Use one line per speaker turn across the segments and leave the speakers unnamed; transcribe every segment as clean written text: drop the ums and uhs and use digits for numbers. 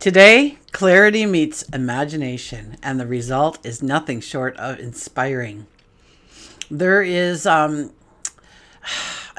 Today, clarity meets imagination, and the result is nothing short of inspiring. There is a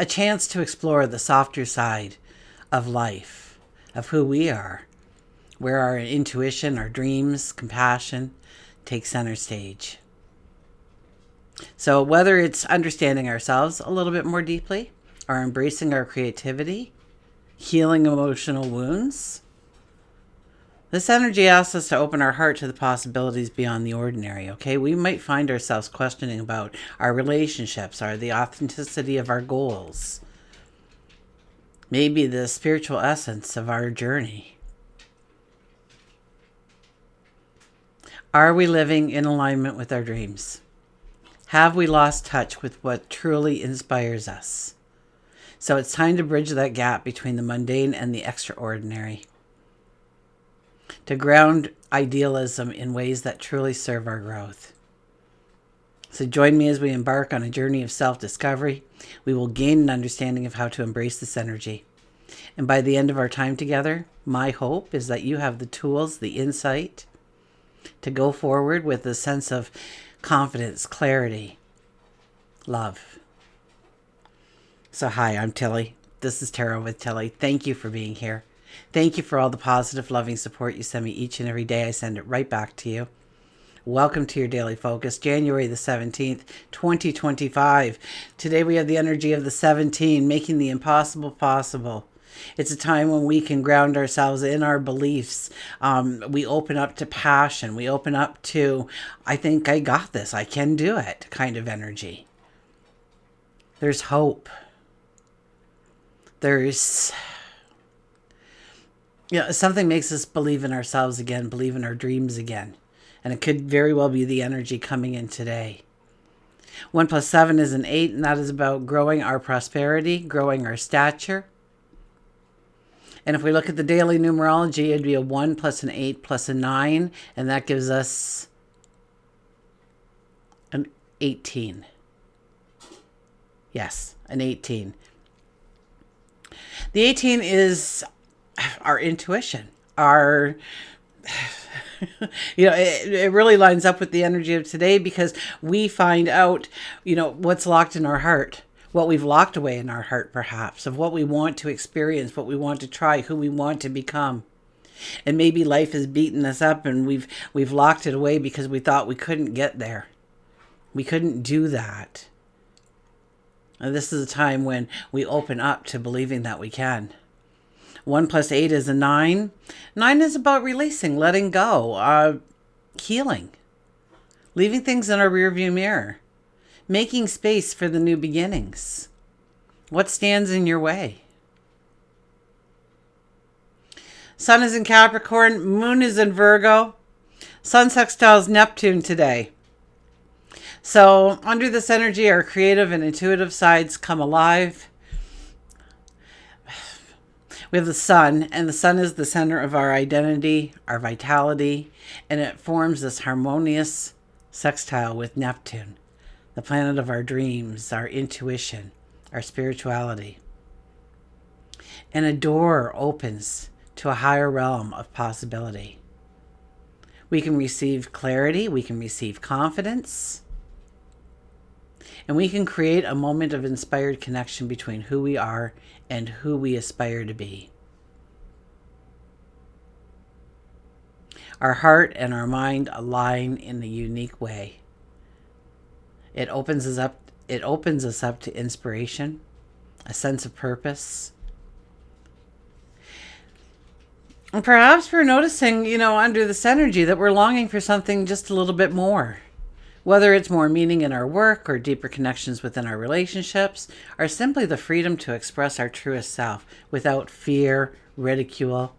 chance to explore the softer side of life, of who we are, where our intuition, our dreams, compassion take center stage. So whether it's understanding ourselves a little bit more deeply, or embracing our creativity, healing emotional wounds, this energy asks us to open our heart to the possibilities beyond the ordinary, okay? We might find ourselves questioning about our relationships, or the authenticity of our goals, maybe the spiritual essence of our journey. Are we living in alignment with our dreams? Have we lost touch with what truly inspires us? So it's time to bridge that gap between the mundane and the extraordinary, to ground idealism in ways that truly serve our growth. So join me as we embark on a journey of self-discovery. We will gain an understanding of how to embrace this energy. And by the end of our time together, my hope is that you have the tools, the insight to go forward with a sense of confidence, clarity, love. So hi, I'm Tilly. This is Tarot with Tilly. Thank you for being here. Thank you for all the positive, loving support you send me each and every day. I send it right back to you. Welcome to your daily focus, January the 17th, 2025. Today we have the energy of the 17, making the impossible possible. It's a time when we can ground ourselves in our beliefs. We open up to passion. We open up to, I think I got this, I can do it kind of energy. There's hope. There's, something makes us believe in ourselves again, believe in our dreams again. And it could very well be the energy coming in today. 1 plus 7 is an 8, and that is about growing our prosperity, growing our stature. And if we look at the daily numerology, it'd be a 1 plus an 8 plus a 9, and that gives us an 18. Yes, an 18. The 18 is our intuition, our... it really lines up with the energy of today, because we find out, what's locked in our heart. What we've locked away in our heart, perhaps, of what we want to experience, what we want to try, who we want to become. And maybe life has beaten us up and we've locked it away because we thought we couldn't get there. We couldn't do that. And this is a time when we open up to believing that we can. 1 plus 8 is a 9. 9 is about releasing, letting go, healing, leaving things in our rearview mirror. Making space for the new beginnings. What stands in your way? Sun is in Capricorn. Moon is in Virgo. Sun sextiles Neptune today. So under this energy, our creative and intuitive sides come alive. We have the sun, and the sun is the center of our identity, our vitality, and it forms this harmonious sextile with Neptune, the planet of our dreams, our intuition, our spirituality. And a door opens to a higher realm of possibility. We can receive clarity, we can receive confidence, and we can create a moment of inspired connection between who we are and who we aspire to be. Our heart and our mind align in a unique way. It opens us up to inspiration, a sense of purpose. And perhaps we're noticing, under this energy that we're longing for something just a little bit more. Whether it's more meaning in our work, or deeper connections within our relationships, or simply the freedom to express our truest self without fear, ridicule.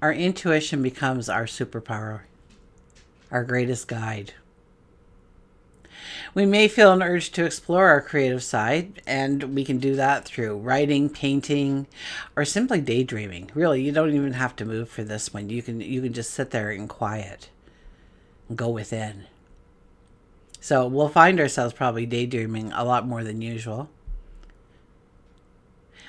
Our intuition becomes our superpower, our greatest guide. We may feel an urge to explore our creative side, and we can do that through writing, painting, or simply daydreaming. Really, you don't even have to move for this one. You can just sit there in quiet and go within. So we'll find ourselves probably daydreaming a lot more than usual.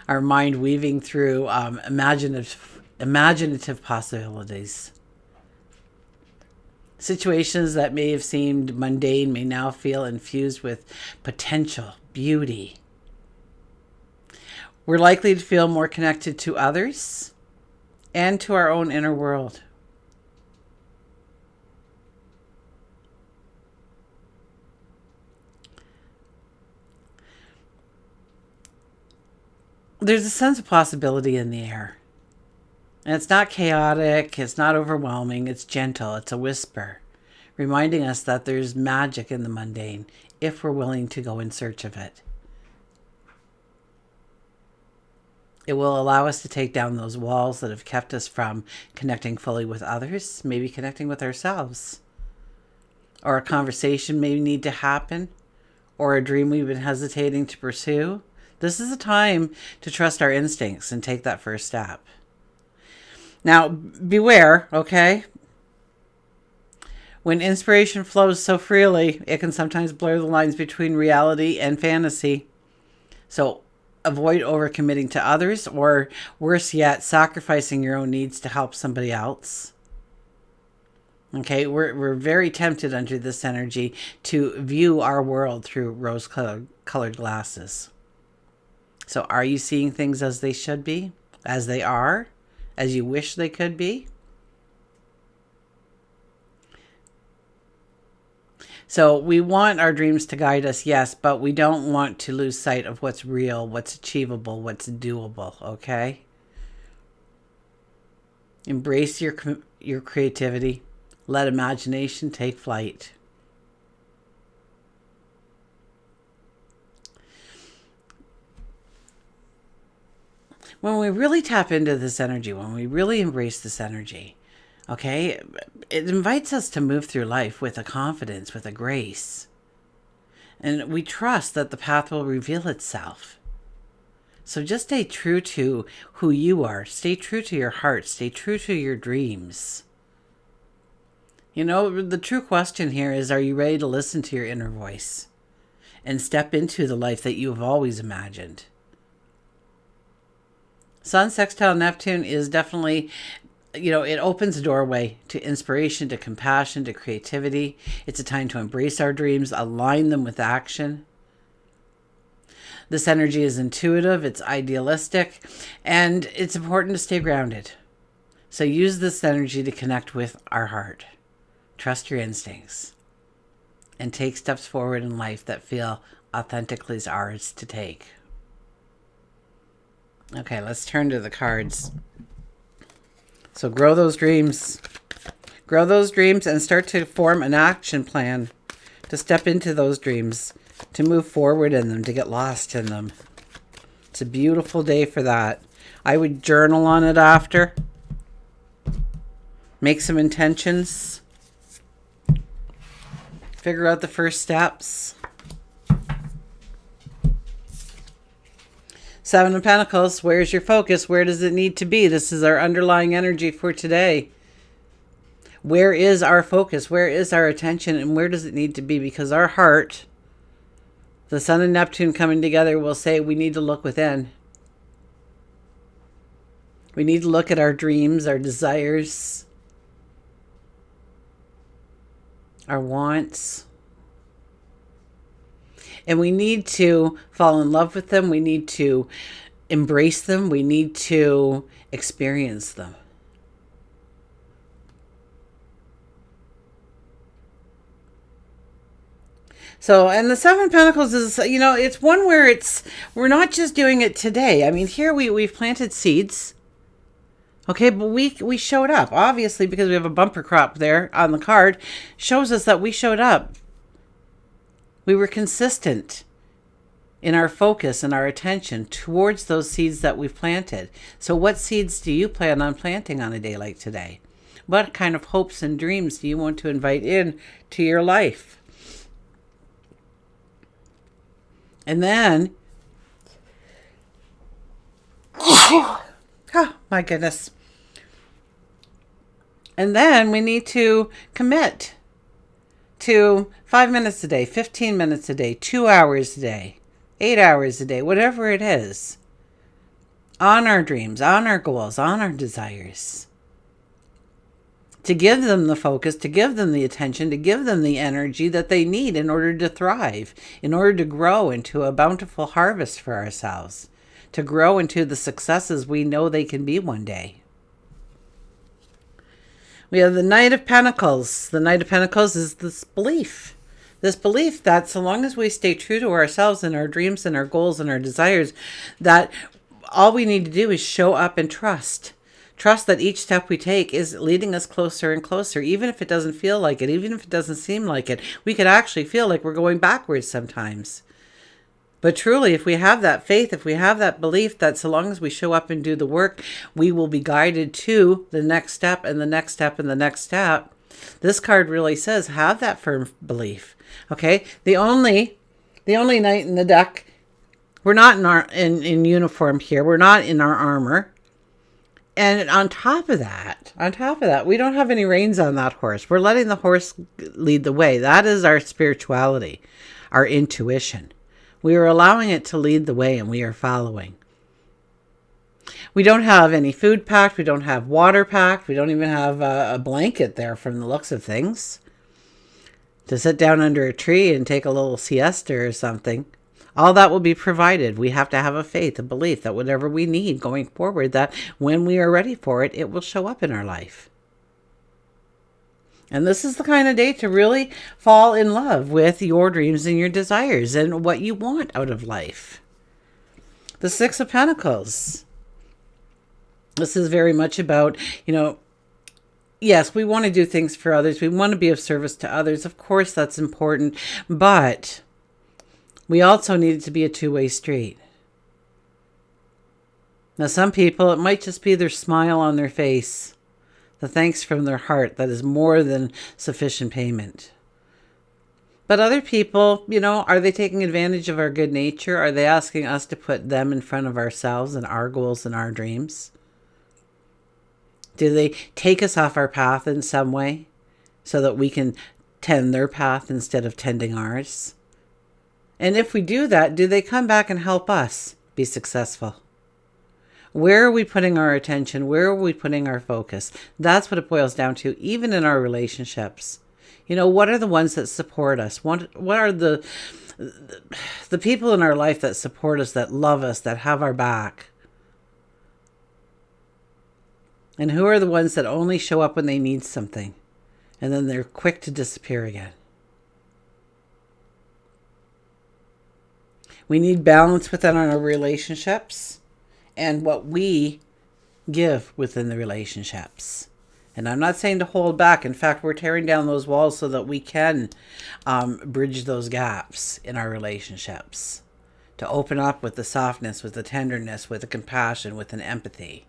our mind weaving through imaginative possibilities. Situations that may have seemed mundane may now feel infused with potential, beauty. We're likely to feel more connected to others and to our own inner world. There's a sense of possibility in the air. And it's not chaotic, it's not overwhelming, it's gentle, it's a whisper, reminding us that there's magic in the mundane if we're willing to go in search of it. It will allow us to take down those walls that have kept us from connecting fully with others, maybe connecting with ourselves. Or a conversation may need to happen, or a dream we've been hesitating to pursue. This is a time to trust our instincts and take that first step. Now, beware, okay? When inspiration flows so freely, it can sometimes blur the lines between reality and fantasy. So avoid overcommitting to others, or worse yet, sacrificing your own needs to help somebody else. Okay, we're very tempted under this energy to view our world through rose-colored glasses. So are you seeing things as they should be, as they are, as you wish they could be? So we want our dreams to guide us, yes, but we don't want to lose sight of what's real, what's achievable, what's doable, okay? Embrace your creativity. Let imagination take flight. When we really tap into this energy, when we really embrace this energy, okay, it invites us to move through life with a confidence, with a grace. And we trust that the path will reveal itself. So just stay true to who you are. Stay true to your heart. Stay true to your dreams. You know, the true question here is, are you ready to listen to your inner voice and step into the life that you've always imagined? Sun sextile Neptune is definitely, it opens a doorway to inspiration, to compassion, to creativity. It's a time to embrace our dreams, align them with action. This energy is intuitive, it's idealistic, and it's important to stay grounded. So use this energy to connect with our heart. Trust your instincts. And take steps forward in life that feel authentically ours to take. Okay, let's turn to the cards. So grow those dreams. Grow those dreams and start to form an action plan to step into those dreams, to move forward in them, to get lost in them. It's a beautiful day for that. I would journal on it after. Make some intentions. Figure out the first steps. Seven of Pentacles, where's your focus? Where does it need to be? This is our underlying energy for today. Where is our focus? Where is our attention? And where does it need to be? Because our heart, the Sun and Neptune coming together, will say we need to look within. We need to look at our dreams, our desires, our wants. And we need to fall in love with them. We need to embrace them. We need to experience them. So, and the Seven of Pentacles is, it's one where we're not just doing it today. I mean, here we've planted seeds. Okay, but we showed up, obviously, because we have a bumper crop there on the card, shows us that we showed up. We were consistent in our focus and our attention towards those seeds that we've planted. So what seeds do you plan on planting on a day like today? What kind of hopes and dreams do you want to invite in to your life? And then, oh my goodness. And then we need to commit to 5 minutes a day, 15 minutes a day, 2 hours a day, 8 hours a day, whatever it is. on our dreams, on our goals, on our desires. To give them the focus, to give them the attention, to give them the energy that they need in order to thrive, in order to grow into a bountiful harvest for ourselves, to grow into the successes we know they can be one day. We have the Knight of Pentacles. The Knight of Pentacles is this belief that so long as we stay true to ourselves and our dreams and our goals and our desires, that all we need to do is show up and trust. Trust that each step we take is leading us closer and closer, even if it doesn't feel like it, even if it doesn't seem like it. We could actually feel like we're going backwards sometimes. But truly, if we have that faith, if we have that belief that so long as we show up and do the work, we will be guided to the next step and the next step and the next step. This card really says, have that firm belief. Okay? The only knight in the deck, we're not in uniform here. We're not in our armor. And on top of that, we don't have any reins on that horse. We're letting the horse lead the way. That is our spirituality, our intuition. We are allowing it to lead the way, and we are following. We don't have any food packed. We don't have water packed. We don't even have a blanket there from the looks of things. To sit down under a tree and take a little siesta or something. All that will be provided. We have to have a faith, a belief that whatever we need going forward, that when we are ready for it, it will show up in our life. And this is the kind of day to really fall in love with your dreams and your desires and what you want out of life. The Six of Pentacles. This is very much about, yes, we want to do things for others. We want to be of service to others. Of course, that's important. But we also need it to be a two-way street. Now, some people, it might just be their smile on their face. The thanks from their heart, that is more than sufficient payment. But other people, are they taking advantage of our good nature? Are they asking us to put them in front of ourselves and our goals and our dreams? Do they take us off our path in some way so that we can tend their path instead of tending ours? And if we do that, do they come back and help us be successful? Where are we putting our attention? Where are we putting our focus? That's what it boils down to, even in our relationships. What are the ones that support us? What are the people in our life that support us, that love us, that have our back? And who are the ones that only show up when they need something, and then they're quick to disappear again? We need balance within our relationships and what we give within the relationships. And I'm not saying to hold back. In fact, we're tearing down those walls so that we can bridge those gaps in our relationships. To open up with the softness, with the tenderness, with the compassion, with an empathy.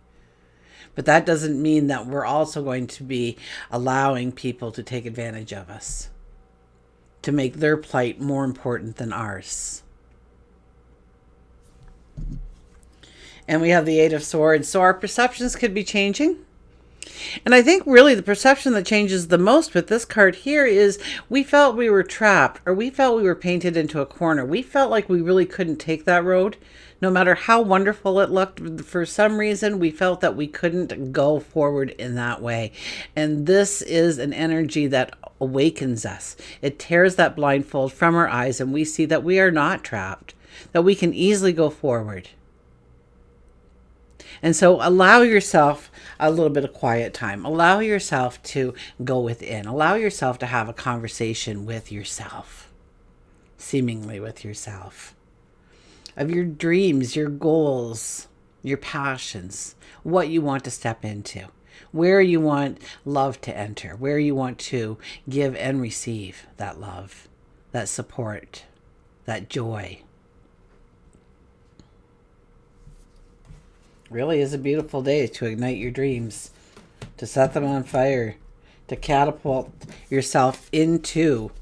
But that doesn't mean that we're also going to be allowing people to take advantage of us. To make their plight more important than ours. And we have the Eight of Swords. So our perceptions could be changing. And I think really the perception that changes the most with this card here is we felt we were trapped, or we felt we were painted into a corner. We felt like we really couldn't take that road. No matter how wonderful it looked, for some reason we felt that we couldn't go forward in that way. And this is an energy that awakens us. It tears that blindfold from our eyes, and we see that we are not trapped, that we can easily go forward. And so allow yourself a little bit of quiet time. Allow yourself to go within. Allow yourself to have a conversation with yourself, seemingly with yourself, of your dreams, your goals, your passions, what you want to step into, where you want love to enter, where you want to give and receive that love, that support, that joy. Really is a beautiful day to ignite your dreams, to set them on fire, to catapult yourself into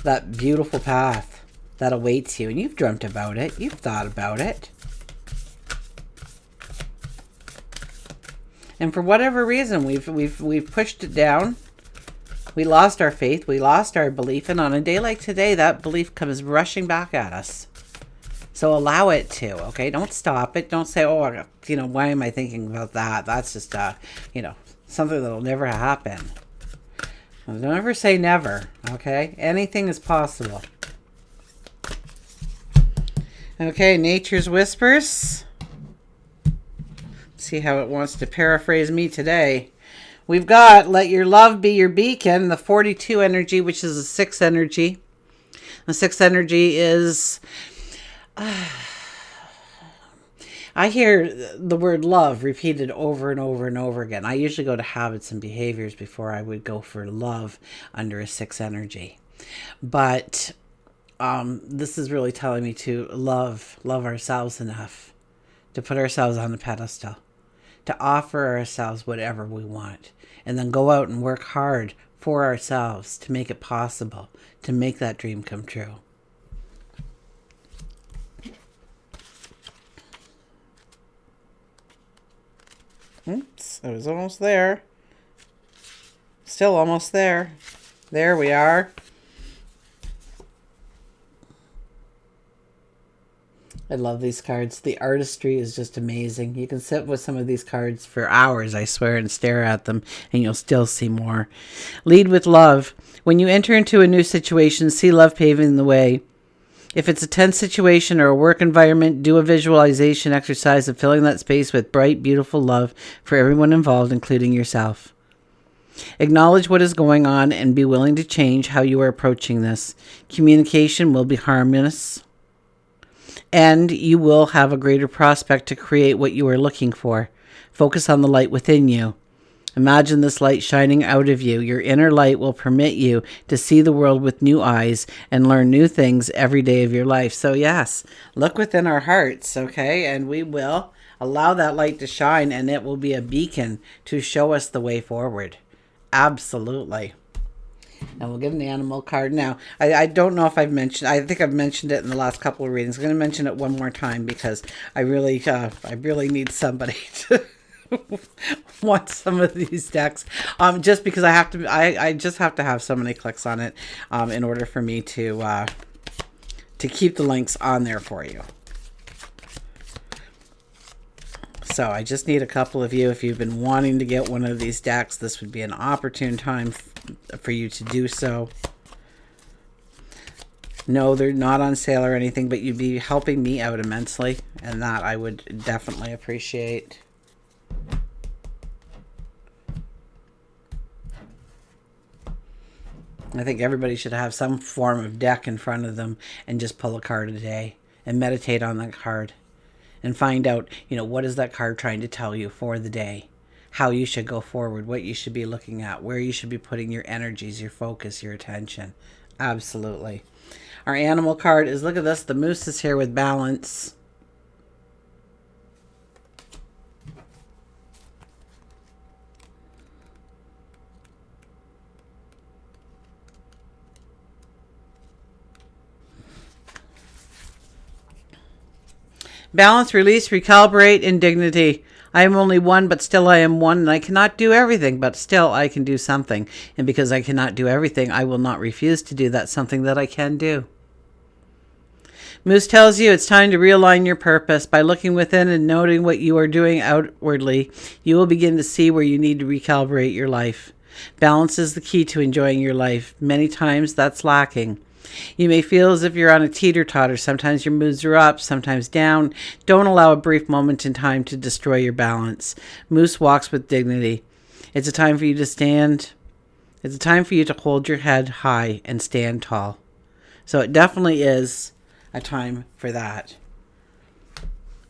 that beautiful path that awaits you. And you've dreamt about it. You've thought about it. And for whatever reason, we've pushed it down. We lost our faith. We lost our belief. And on a day like today, that belief comes rushing back at us. So allow it to, okay? Don't stop it. Don't say, oh, why am I thinking about that? That's just, something that'll never happen. Don't ever say never, okay? Anything is possible. Okay, Nature's Whispers. See how it wants to paraphrase me today. We've got let your love be your beacon, the 42 energy, which is a 6 energy. The 6 energy is... I hear the word love repeated over and over and over again. I usually go to habits and behaviors before I would go for love under a 6 energy. But this is really telling me to love ourselves enough to put ourselves on the pedestal, to offer ourselves whatever we want, and then go out and work hard for ourselves to make it possible, to make that dream come true. Oops, I was almost there. Still almost there. There we are. I love these cards. The artistry is just amazing. You can sit with some of these cards for hours, I swear, and stare at them, and you'll still see more. Lead with love. When you enter into a new situation, see love paving the way. If it's a tense situation or a work environment, do a visualization exercise of filling that space with bright, beautiful love for everyone involved, including yourself. Acknowledge what is going on and be willing to change how you are approaching this. Communication will be harmonious, and you will have a greater prospect to create what you are looking for. Focus on the light within you. Imagine this light shining out of you. Your inner light will permit you to see the world with new eyes and learn new things every day of your life. So yes, look within our hearts, okay? And we will allow that light to shine, and it will be a beacon to show us the way forward. Absolutely. And we'll get an animal card now. I don't know if I think I've mentioned it in the last couple of readings. I'm going to mention it one more time because I really need somebody to want some of these decks. Just because I just have to have so many clicks on it in order for me to keep the links on there for you. So I just need a couple of you. If you've been wanting to get one of these decks, this would be an opportune time for you to do so. No, they're not on sale or anything, but you'd be helping me out immensely, and that I would definitely appreciate. I think everybody should have some form of deck in front of them and just pull a card a day and meditate on that card and find out, what is that card trying to tell you for the day, how you should go forward, what you should be looking at, where you should be putting your energies, your focus, your attention. Absolutely. Our animal card is, look at this, the moose is here with balance. Balance, release, recalibrate, and dignity. I am only one, but still I am one, and I cannot do everything, but still I can do something. And because I cannot do everything, I will not refuse to do that something that I can do. Moose tells you it's time to realign your purpose. By looking within and noting what you are doing outwardly, you will begin to see where you need to recalibrate your life. Balance is the key to enjoying your life. Many times that's lacking. You may feel as if you're on a teeter-totter. Sometimes your moods are up, sometimes down. Don't allow a brief moment in time to destroy your balance. Moose walks with dignity. It's a time for you to stand. It's a time for you to hold your head high and stand tall. So it definitely is a time for that.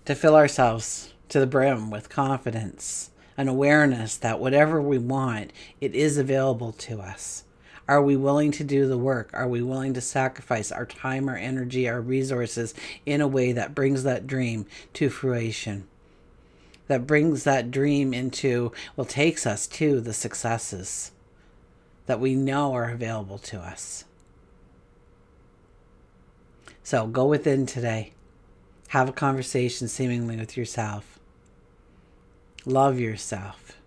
To fill ourselves to the brim with confidence, an awareness that whatever we want, it is available to us. Are we willing to do the work? Are we willing to sacrifice our time, our energy, our resources in a way that brings that dream to fruition? That brings that dream takes us to the successes that we know are available to us. So go within today. Have a conversation seemingly with yourself. Love yourself.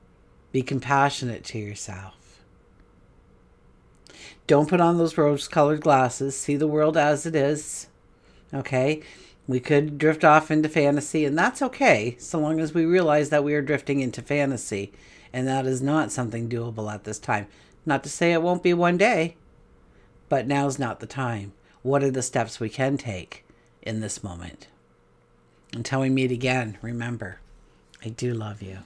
Be compassionate to yourself. Don't put on those rose-colored glasses. See the world as it is. Okay? We could drift off into fantasy, and that's okay, so long as we realize that we are drifting into fantasy, and that is not something doable at this time. Not to say it won't be one day, but now's not the time. What are the steps we can take in this moment? Until we meet again, remember, I do love you.